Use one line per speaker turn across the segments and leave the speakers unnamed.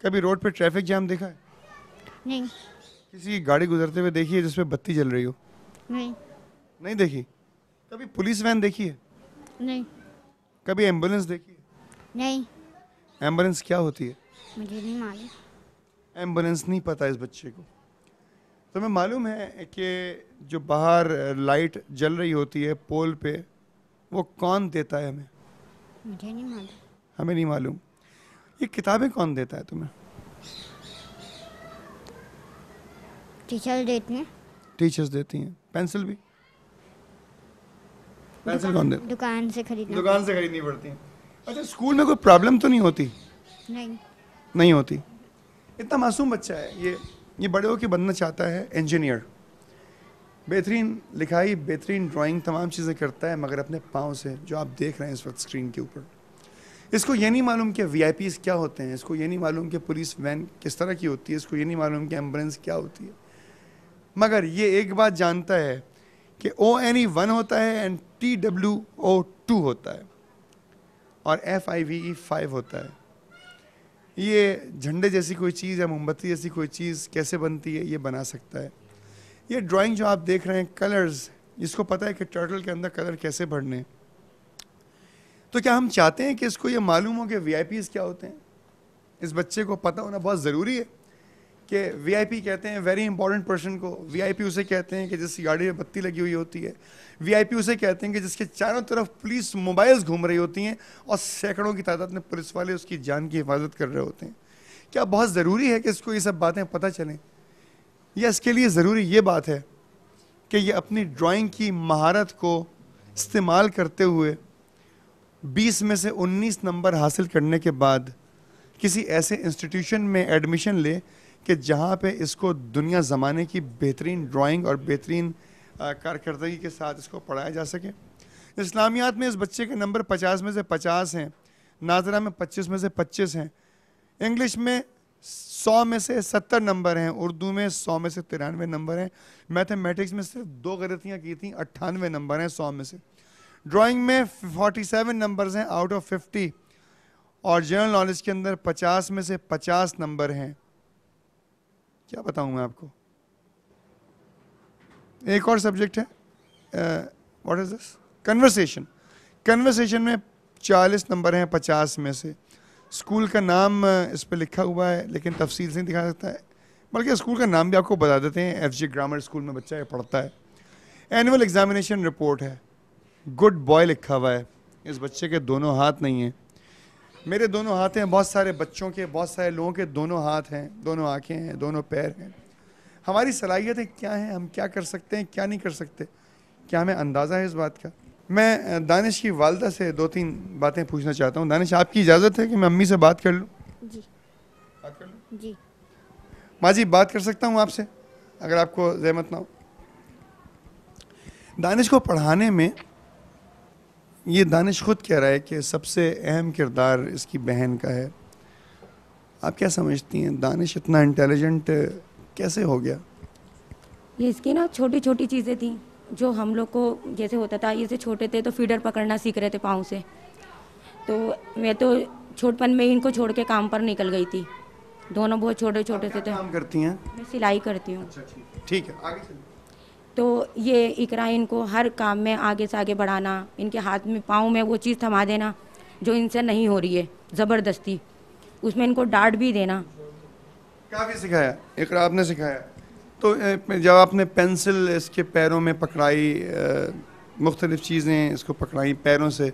कभी रोड पे traffic jam देखा है?
नहीं।
किसी गाड़ी गुजरते हुए देखी है जिसमें बत्ती जल रही हो?
नहीं।
नहीं देखी। कभी पुलिस वैन देखी है?
नहीं।
कभी एम्बुलेंस देखी है?
नहीं।
एम्बुलेंस क्या होती है?
मुझे नहीं मालूम।
एम्बुलेंस नहीं पता इस बच्चे को। तुम्हें मालूम है कि जो बाहर लाइट जल रही होती है पोल पे, वो कौन देता है हमें?
मुझे नहीं मालूम।
हमें नहीं मालूम। ये किताबें कौन देता है तुम्हें?
टीचर देते हैं।
टीचर्स देती हैं। पेंसिल भी? पेंसिल कौन देता?
दुकान से खरीदना।
दुकान से खरीदनी पड़ती है। अच्छा, स्कूल में कोई प्रॉब्लम तो नहीं होती?
नहीं।
नहीं होती। इतना मासूम बच्चा है ये बड़े होकर बनना चाहता है इंजीनियर। बेहतरीन लिखाई, बेहतरीन ड्राइंग, तमाम चीज़ें करता है, मगर अपने पाँव से, जो आप देख रहे हैं इस वक्त स्क्रीन के ऊपर। इसको ये नहीं मालूम कि VIPs क्या होते हैं, इसको ये नहीं मालूम कि पुलिस वैन किस तरह की होती है, इसको ये नहीं मालूम कि एम्बुलेंस क्या होती है। मगर ये एक बात जानता है कि ONE1 होता है एंड TWO2 होता है और FIVE 5 होता है। ये झंडे जैसी कोई चीज़ है, मोमबत्ती जैसी कोई चीज़ कैसे बनती है, ये बना सकता है। ये ड्राइंग जो आप देख रहे हैं, कलर्स, इसको पता है कि टर्टल के अंदर कलर कैसे भरने हैं। तो क्या हम चाहते हैं कि इसको ये मालूम हो कि VIPs क्या होते हैं? इस बच्चे को पता होना बहुत ज़रूरी है कि VIP कहते हैं वेरी इंपॉर्टेंट पर्सन को। VIP उसे कहते हैं कि जिस गाड़ी में बत्ती लगी हुई होती है। VIP उसे कहते हैं कि जिसके चारों तरफ पुलिस मोबाइल्स घूम रही होती हैं और सैकड़ों की तादाद में पुलिस वाले उसकी जान की हिफाजत कर रहे होते हैं। क्या बहुत ज़रूरी है कि इसको ये सब बातें पता चलें? या इसके लिए ज़रूरी ये बात है कि ये अपनी ड्राइंग की महारत को इस्तेमाल करते हुए 20 में से 19 नंबर हासिल करने के बाद किसी ऐसे इंस्टीट्यूशन में एडमिशन ले कि जहाँ पे इसको दुनिया ज़माने की बेहतरीन ड्राइंग और बेहतरीन कारकर्दगी के साथ इसको पढ़ाया जा सके। इस्लामियात में इस बच्चे के नंबर 50 में से 50 हैं, नाजरा में 25 में से 25 हैं, इंग्लिश में 100 में से 70 नंबर हैं, उर्दू में 100 में से 93 नंबर हैं, मैथमेटिक्स में सिर्फ 2 गलतियाँ की थी, 98 नंबर हैं 100 में से, ड्राइंग में 47 नंबर्स हैं आउट ऑफ 50 और जनरल नॉलेज के अंदर 50 में से 50 नंबर हैं। क्या बताऊं मैं आपको? एक और सब्जेक्ट है, what is this, conversation. Conversation में 40 नंबर हैं 50 में से। स्कूल का नाम इस पे लिखा हुआ है लेकिन तफसील से नहीं दिखा सकता है, बल्कि स्कूल का नाम भी आपको बता देते हैं, FJ ग्रामर स्कूल में बच्चा ये पढ़ता है। एनुअल एग्जामिनेशन रिपोर्ट है, गुड बॉय लिखा हुआ है। इस बच्चे के दोनों हाथ नहीं हैं, मेरे दोनों हाथ हैं, बहुत सारे बच्चों के, बहुत सारे लोगों के दोनों हाथ हैं, दोनों आंखें हैं, दोनों पैर हैं। हमारी सलाहियतें क्या हैं, हम क्या कर सकते हैं, क्या नहीं कर सकते, क्या हमें अंदाज़ा है इस बात का? मैं दानिश की वालदा से 2-3 बातें पूछना चाहता हूँ। दानिश, आपकी इजाज़त है कि मैं अम्मी से बात कर लूँ?
जी।
बात कर लूँ?
जी।
माँ जी, बात कर सकता हूँ आपसे अगर आपको ज़हमत ना हो? दानिश को पढ़ाने में ये दानिश खुद कह रहा है कि सबसे अहम किरदार इसकी बहन का है। आप क्या समझती हैं, दानिश इतना इंटेलिजेंट कैसे हो गया?
ये इसकी ना छोटी छोटी चीज़ें थी जो हम लोग को जैसे होता था, जैसे छोटे थे तो फीडर पकड़ना सीख रहे थे पाँव से, तो मैं तो छोटपन में इनको छोड़ के काम पर निकल गई थी। दोनों बहुत छोटे छोटे थे। तो
काम करती हैं?
मैं सिलाई करती हूँ।
अच्छा, ठीक है, आगे चलिए।
तो ये इकरा इनको हर काम में आगे से आगे बढ़ाना, इनके हाथ में पाँव में वो चीज़ थमा देना जो इनसे नहीं हो रही है ज़बरदस्ती, उसमें इनको डांट भी देना।
काफ़ी सिखाया इकरा, आपने सिखाया। तो जब आपने पेंसिल इसके पैरों में पकड़ाई, मुख्तलिफ़ चीज़ें इसको पकड़ाई पैरों से,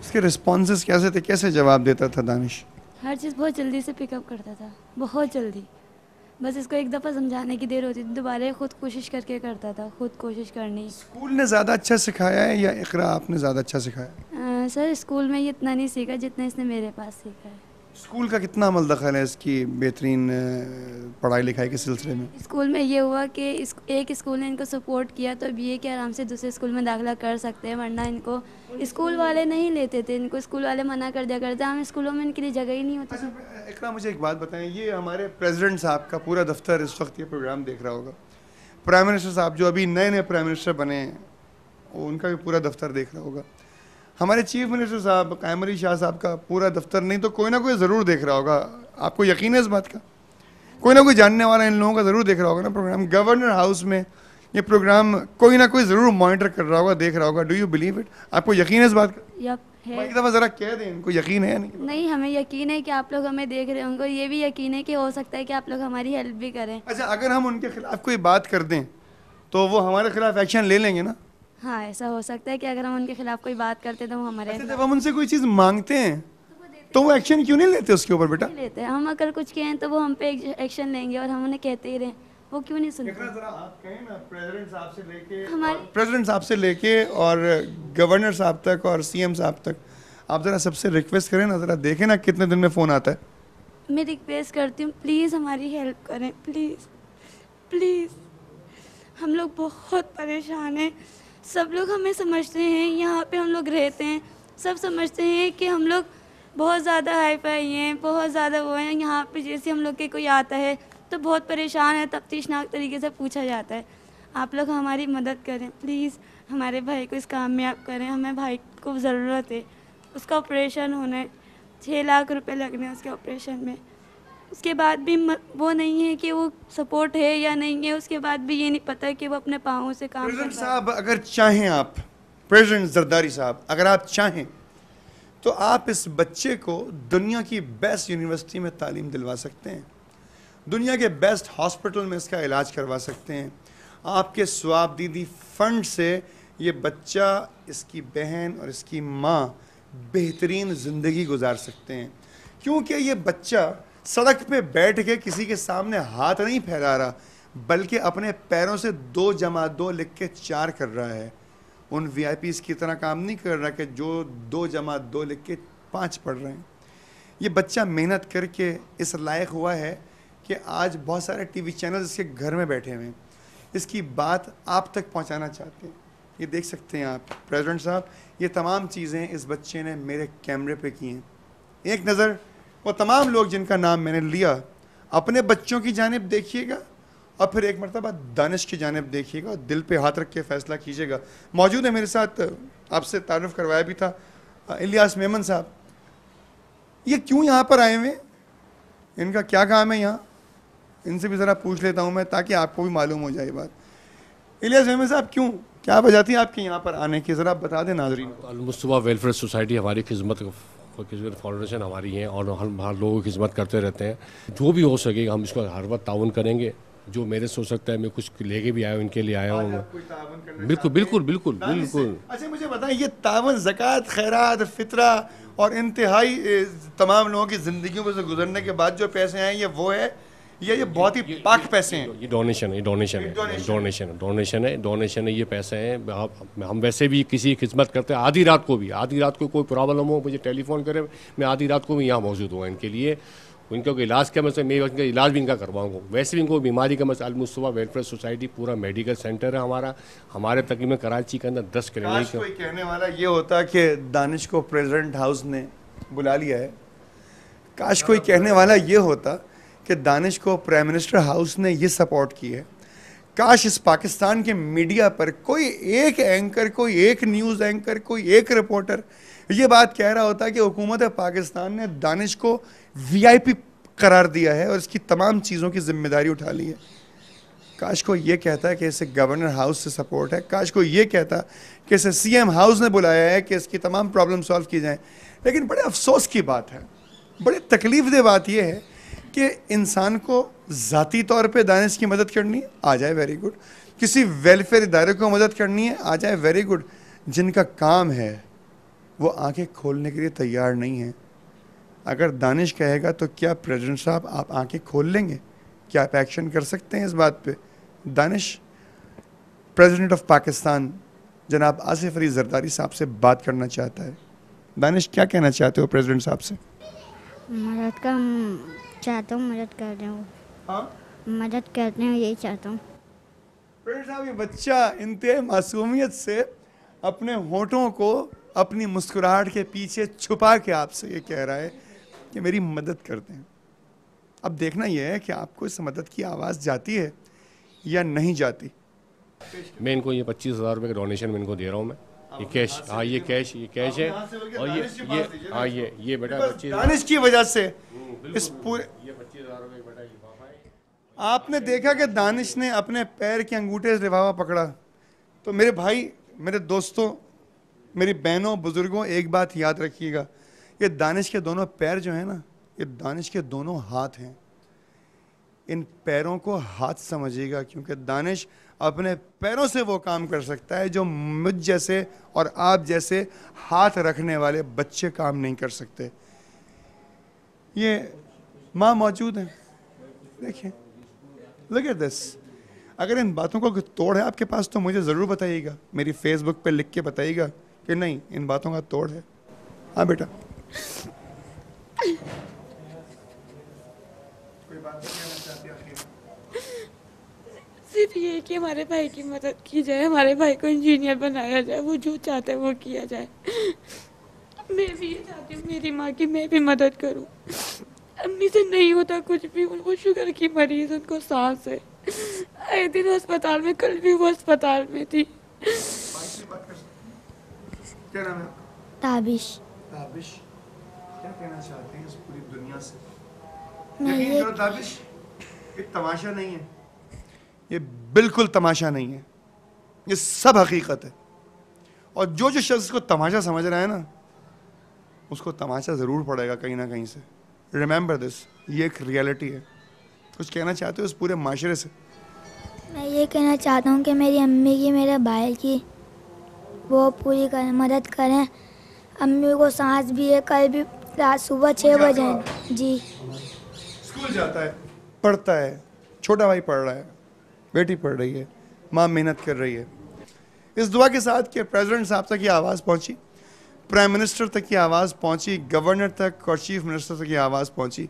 इसके रिस्पॉन्सेस कैसे थे, कैसे जवाब देता था दानिश?
हर चीज़ बहुत जल्दी से पिकअप करता था, बहुत जल्दी। बस इसको एक दफ़ा समझाने की देर होती थी, दोबारा खुद कोशिश करके करता था, खुद कोशिश करनी।
स्कूल ने ज़्यादा अच्छा सिखाया है या इकरा आपने ज़्यादा अच्छा सिखाया?
सर, स्कूल में ये इतना नहीं सीखा जितना इसने मेरे पास सीखा है।
स्कूल का कितना अमल दखल है इसकी बेहतरीन पढ़ाई लिखाई के सिलसिले में?
स्कूल में ये हुआ कि एक स्कूल ने इनको सपोर्ट किया तो अब ये कि आराम से दूसरे स्कूल में दाखिला कर सकते हैं, वरना इनको स्कूल वाले नहीं लेते थे, इनको स्कूल वाले मना कर दिया करते, हम स्कूलों में इनके लिए जगह ही नहीं होती।
अच्छा इकरा, मुझे एक बात बताएं, ये हमारे प्रेसिडेंट साहब का पूरा दफ्तर इस वक्त ये प्रोग्राम देख रहा होगा, प्राइम मिनिस्टर साहब जो अभी नए नए प्राइम मिनिस्टर बने हैं उनका भी पूरा दफ्तर देख रहा होगा, हमारे चीफ मिनिस्टर साहब कायम अली शाह साहब का पूरा दफ्तर नहीं तो कोई ना कोई ज़रूर देख रहा होगा आपको यकीन है इस बात का? कोई ना कोई जानने वाला इन लोगों का ज़रूर देख रहा होगा ना प्रोग्राम। गवर्नर हाउस में ये प्रोग्राम कोई ना कोई ज़रूर मॉनिटर कर रहा होगा, देख रहा होगा। Do you believe it? आपको यकीन है इस बात का?
यप
एक
है।
दफ़ा ज़रा कह दें इनको, यकीन है या नहीं?
नहीं, हमें यकीन है कि आप लोग हमें देख रहे होंगे, ये भी यकीन है कि हो सकता है कि आप लोग हमारी हेल्प भी करें।
अच्छा, अगर हम उनके खिलाफ कोई बात कर दें तो वो हमारे खिलाफ एक्शन ले लेंगे ना?
हाँ, ऐसा हो सकता है कि अगर हम उनके खिलाफ कोई बात करते तो वो हमारे
अच्छा,
खिलाफ
जब हम उनसे कोई चीज़ मांगते हैं तो वो एक्शन क्यों नहीं लेते उसके ऊपर बेटा?
नहीं लेते हैं। हम अगर कुछ कहें तो वो हम पे एक्शन लेंगे, और हम उन्हें कहते ही रहे, वो क्यों नहीं सुनते?
जरा आप कहें ना, प्रेसिडेंट
हमारी
साहब से लेके और गवर्नर साहब तक और सीएम साहब तक आप ज़रा सबसे रिक्वेस्ट करें ना, ज़रा देखें ना कितने दिन में फ़ोन आता है।
मैं रिक्वेस्ट करती हूँ, प्लीज़ हमारी हेल्प करें, प्लीज़ प्लीज़। हम लोग बहुत परेशान हैं। सब लोग हमें समझते हैं, यहाँ पे हम लोग रहते हैं, सब समझते हैं कि हम लोग बहुत ज़्यादा हाई फाई हैं, बहुत ज़्यादा वो हैं। यहाँ पे जैसे हम लोग के कोई आता है तो बहुत परेशान है, तफ्तीशनाक तरीके से पूछा जाता है। आप लोग हमारी मदद करें प्लीज़, हमारे भाई को इस कामयाब करें। हमें भाई को ज़रूरत है, उसका ऑपरेशन होना है, 6 लाख रुपए लगने हैं उसके ऑपरेशन में। उसके बाद भी वो नहीं है कि वो सपोर्ट है या नहीं है, उसके बाद भी ये नहीं पता कि वो अपने पाँवों से काम कर
प्रेसिडेंट
रहा है।
साहब अगर चाहें, आप प्रेसिडेंट जरदारी साहब अगर आप चाहें तो आप इस बच्चे को दुनिया की बेस्ट यूनिवर्सिटी में तालीम दिलवा सकते हैं, दुनिया के बेस्ट हॉस्पिटल में इसका इलाज करवा सकते हैं। आपके स्वाब दीदी फंड से ये बच्चा, इसकी बहन और इसकी माँ बेहतरीन ज़िंदगी गुजार सकते हैं, क्योंकि ये बच्चा सड़क पे बैठ के किसी के सामने हाथ नहीं फैला रहा, बल्कि अपने पैरों से 2 जमा 2 लिख के 4 कर रहा है। उन वीआईपीज़ की तरह काम नहीं कर रहा कि जो 2 जमा 2 लिख के 5 पढ़ रहे हैं। ये बच्चा मेहनत करके इस लायक हुआ है कि आज बहुत सारे टीवी चैनल इसके घर में बैठे हुए हैं, इसकी बात आप तक पहुंचाना चाहते हैं। ये देख सकते हैं आप प्रेसिडेंट साहब, ये तमाम चीज़ें इस बच्चे ने मेरे कैमरे पे की हैं। एक नज़र वो तमाम लोग जिनका नाम मैंने लिया, अपने बच्चों की जानिब देखिएगा और फिर एक मरतबा दानिश की जानिब देखिएगा और दिल पे हाथ रख के फ़ैसला कीजिएगा। मौजूद है मेरे साथ, आपसे तारुफ करवाया भी था, इलियास मेमन साहब। ये क्यों यहाँ पर आए हुए, इनका क्या काम है यहाँ, इनसे भी ज़रा पूछ लेता हूँ मैं ताकि आपको भी मालूम हो जाए बात। इलियास मेमन साहब, क्यों, क्या वजह थी आपके यहाँ पर आने की, ज़रा बता दें नाज़रीन को।
अल-मुस्तफ़ा वेलफेयर सोसाइटी हमारी खिदमत फाउंडेशन हमारी है और हम हर लोगों की खिदमत करते रहते हैं। जो भी हो सकेगा हम इसको हर वक्त ताउन करेंगे। जो मेरे से हो सकता है, मैं कुछ लेके भी आया हूँ, इनके लिए आया हूँ। बिल्कुल बिल्कुल बिल्कुल बिल्कुल।
अच्छा, मुझे बताएं, ये तावन, ज़कात, खैरात, फितरा और इंतहाई तमाम लोगों की ज़िंदगियों में से गुजरने के बाद जो पैसे आए, ये वो है, ये बहुत ही पाक पैसे हैं?
ये डोनेशन है, ये पैसे हैं। हम वैसे भी किसी की खिदमत करते हैं, आधी रात को कोई प्रॉब्लम हो मुझे टेलीफोन करे, मैं आधी रात को भी यहाँ मौजूद हुआ इनके लिए। उनका कोई इलाज का मसला, मैं इनका इलाज भी इनका करवाऊँगा। वैसे भी इनको बीमारी का मसला, अल-मुस्तफ़ा वेलफेयर सोसाइटी पूरा मेडिकल सेंटर है हमारे तकरीबन कराची के अंदर 10 क्लिनिक।
कोई कहने वाला ये होता कि दानिश को प्रेसिडेंट हाउस ने बुला लिया है, काश कोई कहने वाला ये होता कि दानिश को प्राइम मिनिस्टर हाउस ने ये सपोर्ट की है। काश इस पाकिस्तान के मीडिया पर कोई एक एंकर, कोई एक न्यूज़ एंकर, कोई एक रिपोर्टर ये बात कह रहा होता कि हुकूमत पाकिस्तान ने दानिश को वीआईपी करार दिया है और इसकी तमाम चीज़ों की जिम्मेदारी उठा ली है। काश को ये कहता है कि इसे गवर्नर हाउस से सपोर्ट है, काश को ये कहता कि इसे सीएम हाउस ने बुलाया है कि इसकी तमाम प्रॉब्लम सॉल्व की जाएँ। लेकिन बड़े अफसोस की बात है, बड़ी तकलीफ़देह बात यह है कि इंसान को ज़ाती तौर पे दानिश की मदद करनी है, आ जाए, वेरी गुड। किसी वेलफेयर इदारे को मदद करनी है, आ जाए, वेरी गुड। जिनका काम है वो आंखें खोलने के लिए तैयार नहीं है। अगर दानिश कहेगा तो क्या प्रेसिडेंट साहब आप आंखें खोल लेंगे? क्या आप एक्शन कर सकते हैं इस बात पे? दानिश, प्रेसिडेंट ऑफ पाकिस्तान जनाब आसिफ अली जरदारी साहब से बात करना चाहता है। दानिश, क्या कहना चाहते हो प्रेसिडेंट साहब से?
मदद का चाहता हूँ, मदद कर दें वो।
हाँ,
मदद करते हैं, यही चाहता हूँ।
प्रेसिडेंट साहब, ये बच्चा इंतहा मासूमियत से अपने होठों को अपनी मुस्कुराहट के पीछे छुपा के आपसे ये कह रहा है कि मेरी मदद कर दें। अब देखना यह है कि आपको इस मदद की आवाज़ जाती है या नहीं जाती।
मैं इनको ये 25,000 रुपये का डोनेशन में इनको दे रहा हूँ मैं। ये कैश, ये कैश है। और ये बेटा 25,000
दानिश की वजह से इस पूरे आपने देखा कि दानिश ने अपने पैर के अंगूठे से लिफाफा पकड़ा। तो मेरे भाई, मेरे दोस्तों, मेरी बहनों, बुजुर्गों, एक बात याद रखिएगा, ये दानिश के दोनों पैर जो हैं ना, ये दानिश के दोनों हाथ हैं। इन पैरों को हाथ समझिएगा, क्योंकि दानिश अपने पैरों से वो काम कर सकता है जो मुझ जैसे और आप जैसे हाथ रखने वाले बच्चे काम नहीं कर सकते। ये माँ मौजूद है, देखिए, लुक एट दिस। अगर इन बातों को तोड़ है आपके पास तो मुझे ज़रूर बताइएगा, मेरी फेसबुक पे लिख के बताइएगा कि नहीं, इन बातों का तोड़ है। हाँ बेटा, कोई बात कहना चाहती है?
सिर्फ ये कि हमारे भाई की मदद की जाए, हमारे भाई को इंजीनियर बनाया जाए, वो जो चाहते हैं वो किया जाए। मैं भी ये चाहती हूँ मेरी माँ की मैं भी मदद करूँ। अम्मी से नहीं होता कुछ भी, उनको शुगर की मरीज, उनको सांस है, आए दिन अस्पताल में, कल भी वो अस्पताल में थी।
क्या नाम है?
ताबिश।
ताबिश, क्या कहना चाहते हैं इस पूरी दुनिया से?
मैं
यकीन
ये
करो ताबिश, ये तमाशा नहीं है, ये बिल्कुल तमाशा नहीं है, ये सब हकीकत है। और जो जो शख्स को तमाशा समझ रहा है ना, उसको तमाशा ज़रूर पड़ेगा कहीं ना कहीं से। रिमेंबर दिस, ये एक रियलिटी है। कुछ कहना चाहते हो इस पूरे माशरे से?
मैं ये कहना चाहता हूँ कि मेरी अम्मी की, मेरे भाई की वो पूरी करें, मदद करें। अम्मी को सांस भी है, कल भी रात सुबह 6 बजे। जी,
स्कूल जाता है, पढ़ता है, छोटा भाई पढ़ रहा है, बेटी पढ़ रही है, माँ मेहनत कर रही है। इस दुआ के साथ कि प्रेसिडेंट साहब तक ये आवाज़ पहुँची, प्राइम मिनिस्टर तक की आवाज़ पहुँची, गवर्नर तक और चीफ मिनिस्टर तक की आवाज़ पहुँची।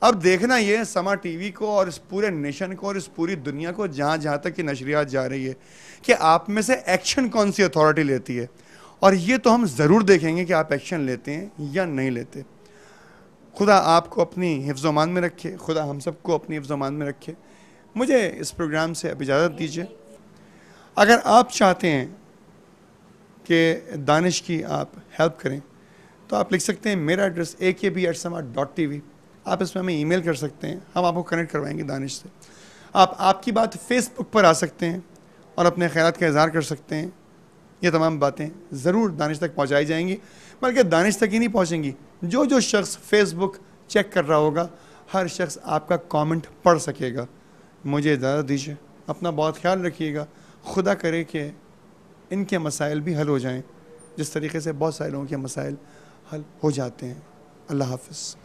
अब देखना ये समा टीवी को और इस पूरे नेशन को और इस पूरी दुनिया को, जहाँ जहाँ तक की नशरियात जा रही है, कि आप में से एक्शन कौन सी अथॉरिटी लेती है। और ये तो हम ज़रूर देखेंगे कि आप एक्शन लेते हैं या नहीं लेते। खुदा आपको अपनी हिफ्ज़-ओ-मान में रखे, खुदा हम सबको अपनी हिफ्ज़-ओ-मान में रखे। मुझे इस प्रोग्राम से अब इजाज़त दीजिए। अगर आप चाहते हैं कि दानिश की आप हेल्प करें तो आप लिख सकते हैं, मेरा एड्रेस akb@sama.tv। आप इसमें हमें ईमेल कर सकते हैं, हम आपको कनेक्ट करवाएंगे दानिश से। आप आपकी बात फेसबुक पर आ सकते हैं और अपने ख़यालात का इज़हार कर सकते हैं। ये तमाम बातें ज़रूर दानिश तक पहुंचाई जाएंगी, बल्कि दानिश तक ही नहीं पहुंचेंगी, जो जो शख्स फेसबुक चेक कर रहा होगा, हर शख्स आपका कमेंट पढ़ सकेगा। मुझे इजाज़त दीजिए, अपना बहुत ख्याल रखिएगा। खुदा करे कि इनके मसाइल भी हल हो जाएं, जिस तरीके से बहुत सारे लोगों के मसाइल हल हो जाते हैं। अल्लाह हाफ़िज़।